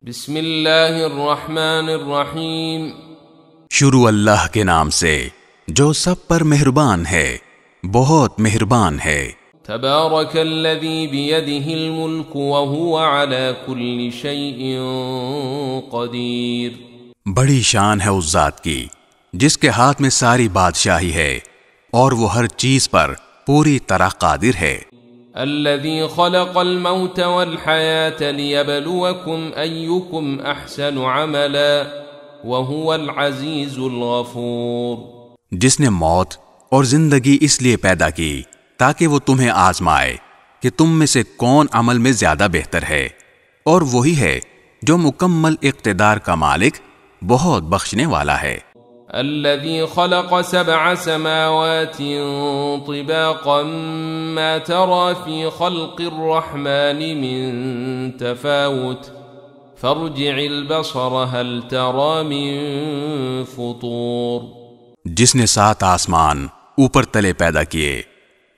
بسم اللہ الرحمن الرحیم۔ شروع اللہ کے نام سے جو سب پر مہربان ہے، بہت مہربان ہے۔ تبارک الذی بیدہ الملک وہو علی کل شیء قدیر۔ بڑی شان ہے اس ذات کی جس کے ہاتھ میں ساری بادشاہی ہے اور وہ ہر چیز پر پوری طرح قادر ہے۔ الذي خلق الموت والحياة ليبلوكم أيكم أحسن عملا وهو العزيز الغفور۔ جس نے موت اور زندگی اس لیے پیدا کی تاکہ وہ تمہیں آزمائے کہ تم میں سے کون عمل میں زیادہ بہتر ہے، اور وہی ہے جو مکمل اقتدار کا مالک، بہت بخشنے والا ہے۔ الذي خلق 7 سماوات طباقا ما ترى في خلق الرحمن من تفاوت فارجع البصر هل ترى من فطور۔ جس نے 7 آسمان اوپر تلے پیدا کیے،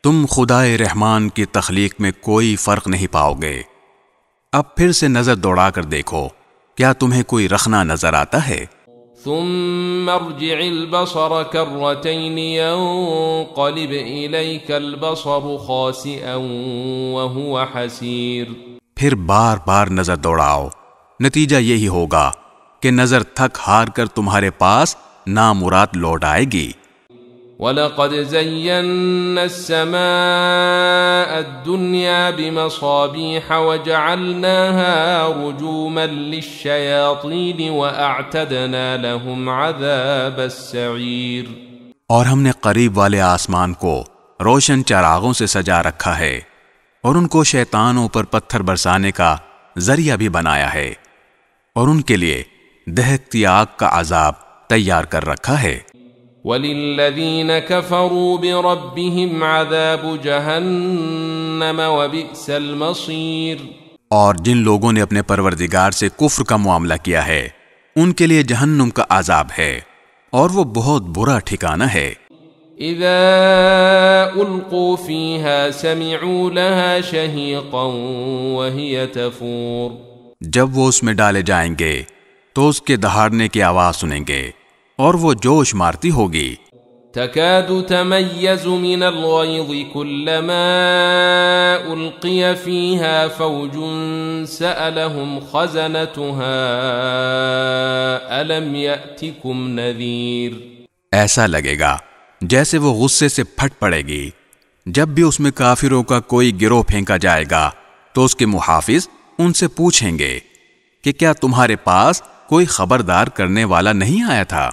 تم خدائے رحمان کی تخلیق میں کوئی فرق نہیں پاؤ گے۔ اب پھر سے نظر دوڑا کر دیکھو، کیا تمہیں کوئی رخنا نظر آتا ہے؟ ثم ارجع البصر كرتين ينقلب إليك البصر خاسئا وهو حسير۔ پھر بار بار نظر دوڑاؤ، نتیجہ یہی ہوگا کہ نظر تھک ہار کر تمہارے پاس نامراد لوٹ آئے گی۔ وَلَقَدْ زَيَّنَّا السَّمَاءَ الدُّنْيَا بِمَصَابِيحَ وَجَعَلْنَاهَا رُجُومًا لِلشَّيَاطِينِ وَأَعْتَدْنَا لَهُمْ عَذَابَ السَّعِيرِ۔ اور ہم نے قریب والے آسمان کو روشن چراغوں سے سجا رکھا ہے، اور ان کو شیطانوں پر پتھر برسانے کا ذریعہ بھی بنایا ہے، اور ان کے لیے دہکتی آگ کا عذاب تیار کر رکھا ہے۔ وَلِلَّذِينَ كَفَرُوا بِرَبِّهِمْ عَذَابُ جَهَنَّمَ وَبِئْسَ الْمَصِيرُ۔ اور جن لوگوں نے اپنے پروردگار سے کفر کا معاملہ کیا ہے، ان کے لیے جہنم کا عذاب ہے، اور وہ بہت برا ٹھکانہ ہے۔ اذا القوا فيها سمعوا لها شهيقا وهي تفور۔ جب وہ اس میں ڈالے جائیں گے تو اس کے دہاڑنے کی آواز سنیں گے، اور وہ جوش مارتی ہوگی۔ تكاد تميز من الغيظ كلما ألقي فيها فوج سألهم خزنتها ألم يأتكم نذير۔ ایسا لگے گا جیسے وہ غصے سے پھٹ پڑے گی جب بھی اس میں کافروں کا کوئی گروہ پھینکا جائے گا، تو اس کے محافظ ان سے پوچھیں گے کہ کیا تمہارے پاس کوئی خبردار کرنے والا نہیں آیا تھا؟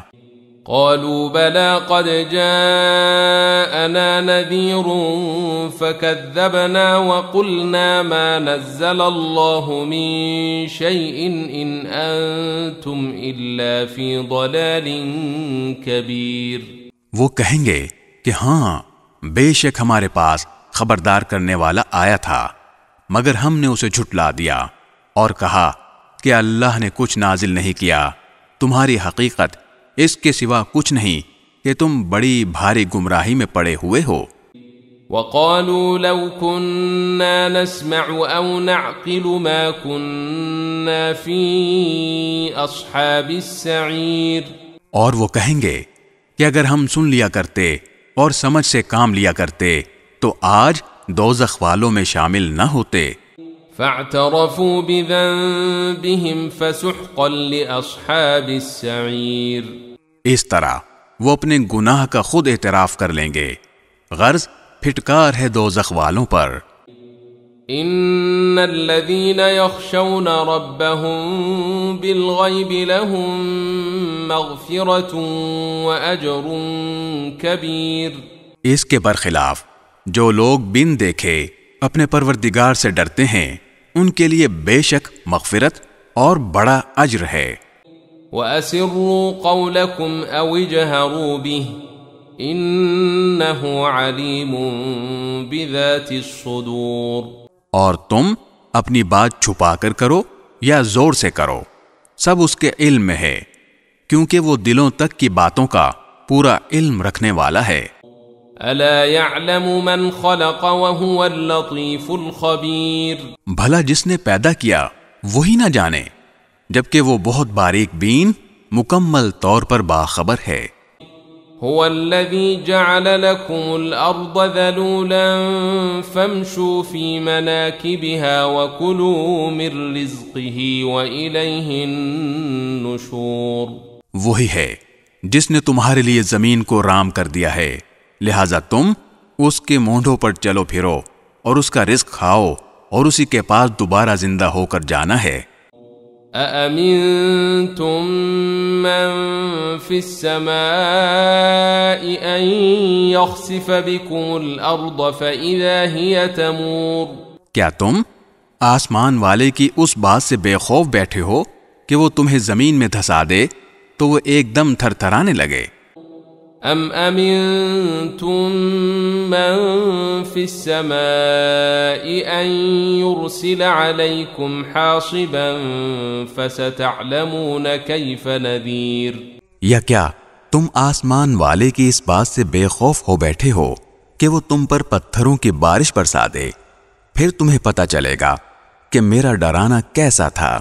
قالوا بلى قد جاءنا نذير فكذبنا وقلنا ما نزل الله من شيء إن أنتم إلا في ضلال كبير۔ وہ کہیں گے کہ ہاں، بے شک ہمارے پاس خبردار کرنے والا آیا تھا، مگر ہم نے اسے جھٹلا دیا اور کہا کہ اللہ نے کچھ نازل نہیں کیا، تمہاری حقیقت اس کے سوا کچھ نہیں کہ تم بڑی بھاری گمراہی میں پڑے ہوئے ہو۔ وَقَالُوا لَوْ كُنَّا نَسْمَعُ أَوْ نَعْقِلُ مَا كُنَّا فِي أَصْحَابِ السَّعِيرِ۔ اور وہ کہیں گے کہ اگر ہم سن لیا کرتے اور سمجھ سے کام لیا کرتے تو آج دوزخ والوں میں شامل نہ ہوتے۔ فَاعْتَرَفُوا بِذَنبِهِمْ فَسُحْقًا لِأَصْحَابِ السَّعِيرِ۔ اس طرح وہ اپنے گناہ کا خود اعتراف کر لیں گے، غرض پھٹکار ہے دوزخ والوں پر۔ ان الذين يخشون ربهم بالغيب لهم مغفرة واجر كبير۔ اس کے برخلاف جو لوگ بن دیکھے اپنے پروردگار سے ڈرتے ہیں، ان کے لیے بے شک مغفرت اور بڑا اجر ہے۔ وَأَسِرُّوا قَوْلَكُمْ أَوْ اجْهَرُوا بِهِ إِنَّهُ عَلِيمٌ بِذَاتِ الصُّدُورِ۔ اور تم اپنی بات چھپا کر کرو یا زور سے کرو، سب اس کے علم میں ہے، کیونکہ وہ دلوں تک کی باتوں کا پورا علم رکھنے والا ہے۔ أَلَا يَعْلَمُ مَنْ خَلَقَ وَهُوَ اللَّطِيفُ الْخَبِيرُ۔ بھلا جس نے پیدا کیا وہی نہ جانے جبکہ وہ بہت باریک بین مکمل طور پر باخبر ہے۔ هو الذي جعل لكم الأرض ذلولا فامشوا في مناكبها وكلوا من رزقه وإليه النشور۔ وہی ہے جس نے تمہارے لیے زمین کو رام کر دیا ہے، لہذا تم اس کے مونڈوں پر چلو پھرو اور اس کا رزق کھاؤ اور اسی کے پاس دوبارہ زندہ ہو کر جانا ہے۔ أأمنتم من في السماء أن يخسف بكم الأرض فإذا هي تمور۔ کیا تم آسمان والے کی اس بات سے بے خوف بیٹھے ہو کہ وہ تمہیں زمین میں دھسا دے تو وہ ایک دم تھر تھرانے لگے؟ ام امنتم من في السماء ان يرسل عليكم حاصبا فستعلمون كيف نذير۔ یا کیا تم آسمان والے کی اس بات سے بے خوف ہو بیٹھے ہو کہ وہ تم پر پتھروں کی بارش برسا دے؟ پھر تمہیں پتہ چلے گا کہ میرا ڈرانا کیسا تھا۔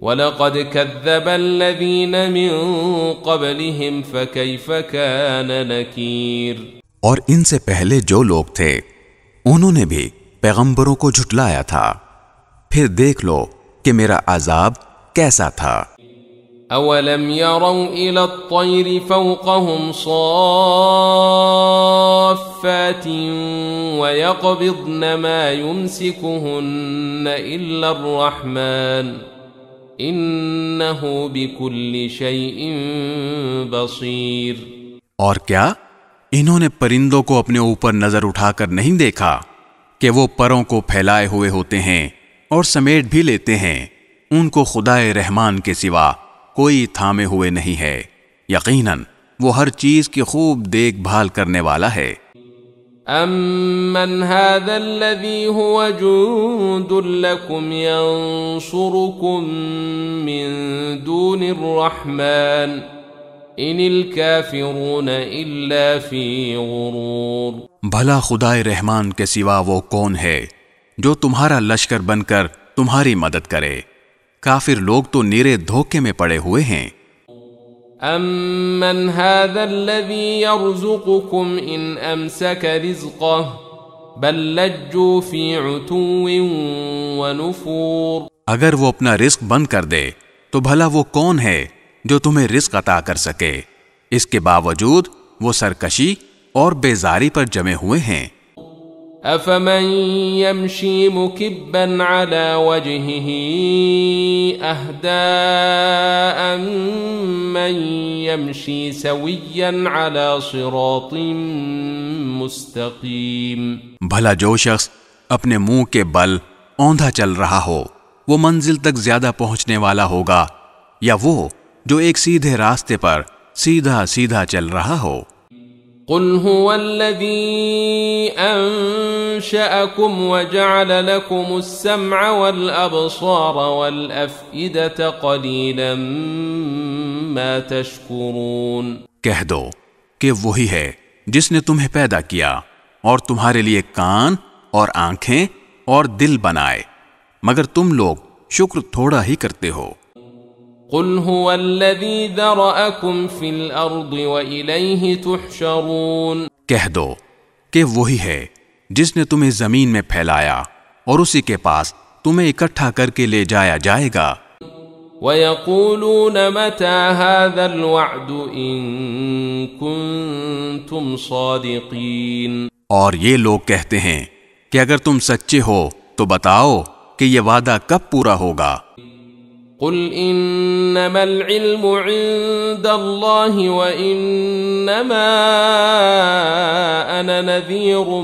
وَلَقَدْ كَذَّبَ الَّذِينَ مِن قَبْلِهِمْ فَكَيْفَ كَانَ نَكِيرٌ۔ اور ان سے پہلے جو لوگ تھے انہوں نے بھی پیغمبروں کو جھٹلایا تھا، پھر دیکھ لو کہ میرا عذاب کیسا تھا۔ أَوَلَمْ يَرَوْا إِلَى الطَّيْرِ فَوْقَهُمْ صَافَّاتٍ وَيَقْبِضْنَ مَا يُمْسِكُهُنَّ إِلَّا الرَّحْمَنُ إِنَّهُ بِكُلِّ شَيْءٍ بَصِيرٌ۔ اور کیا انہوں نے پرندوں کو اپنے اوپر نظر اٹھا کر نہیں دیکھا کہ وہ پروں کو پھیلائے ہوئے ہوتے ہیں اور سمیٹ بھی لیتے ہیں؟ ان کو خدائے رحمان کے سوا کوئی تھامے ہوئے نہیں ہے، یقیناً وہ ہر چیز کی خوب دیکھ بھال کرنے والا ہے۔ أَمَّنْ هَذَا الَّذِي هُوَ جُندٌ لَكُمْ يَنصُرُكُم مِّن دُونِ الرَّحْمَنِ إِنِ الْكَافِرُونَ إِلَّا فِي غُرُورٍ۔ بھلا خدائے رحمان کے سوا وہ کون ہے جو تمہارا لشکر بن کر تمہاری مدد کرے؟ کافر لوگ تو نیرے دھوکے میں پڑے ہوئے ہیں۔ أَمَّنْ هَذَا الَّذِي يَرْزُقُكُمْ إِنْ أَمْسَكَ رِزْقَهُ بَلْ لَجُّوا فِي عُتُوٍّ وَنُفُورٍ۔ اگر وہ اپنا رزق بند کر دے تو بھلا وہ کون ہے جو تمہیں رزق عطا کر سکے؟ اس کے باوجود وہ سرکشی اور بیزاری پر جمے ہوئے ہیں۔ أَفَمَن يَمْشِي مُكِبًّا عَلَى وَجْهِهِ أَهْدَىٰ أَمَّن يَمْشِي سَوِيًّا عَلَى صِرَاطٍ مُسْتَقِيمٍ۔ بھلا جو شخص اپنے منہ کے بل اوندھا چل رہا ہو وہ منزل تک زیادہ پہنچنے والا ہوگا یا وہ جو ایک سیدھے راستے پر سیدھا سیدھا چل رہا ہو؟ قل هو الذي أنشأكم وجعل لكم السمع والأبصار والأفئدة قليلا ما تشكرون۔ کہہ دو کہ وہی ہے جس نے تمہیں پیدا کیا اور تمہارے لیے کان اور آنکھیں اور دل بنائے، مگر تم لوگ شکر تھوڑا ہی کرتے ہو۔ قل هو الذي ذرأكم في الأرض وإليه تحشرون۔ کہہ دو کہ وہی ہے جس نے تمہیں زمین میں پھیلایا اور اسی کے پاس تمہیں اکٹھا کر کے لے جایا جائے گا۔ وَيَقُولُونَ مَتَى هَذَا الْوَعْدُ إِن كُنتُمْ صَادِقِينَ۔ اور یہ لوگ کہتے ہیں کہ اگر تم سچے ہو تو بتاؤ کہ یہ وعدہ کب پورا ہوگا۔ قل انما العلم عند الله وانما انا نذير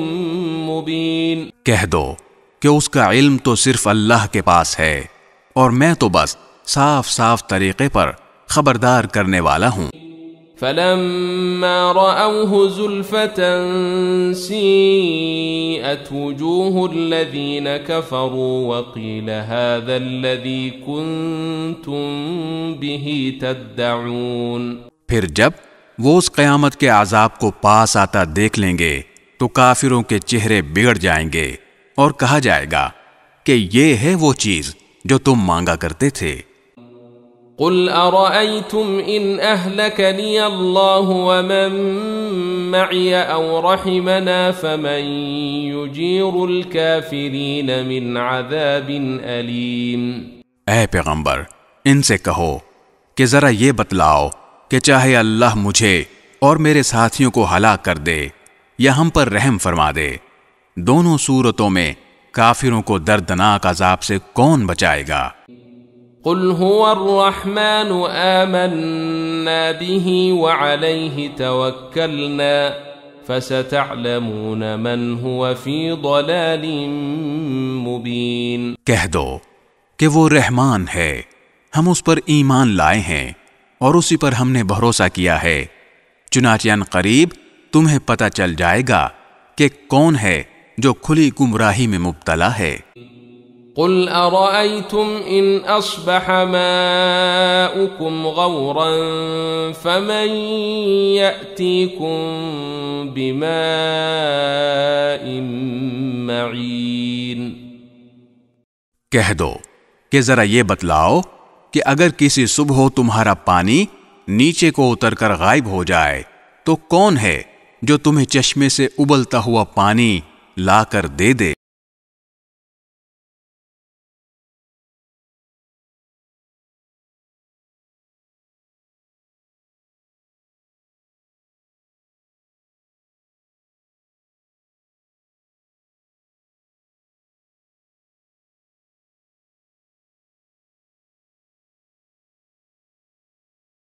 مبين۔ کہہ دو کہ اس کا علم تو صرف اللہ کے پاس ہے اور میں تو بس صاف صاف طریقے پر خبردار کرنے والا ہوں۔ فلما رأوه زلفة سيئت وجوه الذين كفروا وقيل هذا الذي كنتم به تدعون۔ پھر جب وہ اس قیامت کے عذاب کو پاس آتا دیکھ لیں گے تو کافروں کے چہرے بگڑ جائیں گے اور کہا جائے گا کہ یہ ہے وہ چیز جو تم مانگا کرتے تھے۔ قل أرأيتم إن أهلكني الله ومن معي أو رحمنا فمن يجير الكافرين من عذاب أليم۔ اے پیغمبر ان سے کہو کہ ذرا یہ بتلاؤ کہ چاہے اللہ مجھے اور میرے ساتھیوں کو ہلاک کر دے یا ہم پر رحم فرما دے، دونوں صورتوں میں کافروں کو دردناک عذاب سے کون بچائے گا؟ قل هو الرحمن آمنا به وعليه توكلنا فستعلمون من هو في ضلال مبين۔ کہہ دو کہ وہ رحمان ہے، ہم اس پر ایمان لائے ہیں اور اسی پر ہم نے بھروسہ کیا ہے، چنانچہ ان قریب تمہیں پتہ چل جائے گا کہ کون ہے جو کھلی گمراہی میں مبتلا ہے۔ قل أرأيتم إن أصبح ماؤكم غورا فمن يأتيكم بماء معين۔ کہہ دو کہ ذرا یہ بتلاؤ کہ اگر کسی صبح تمہارا پانی نیچے کو اتر کر غائب ہو جائے تو کون ہے جو تمہیں چشمے سے ابلتا ہوا پانی لا کر دے دے؟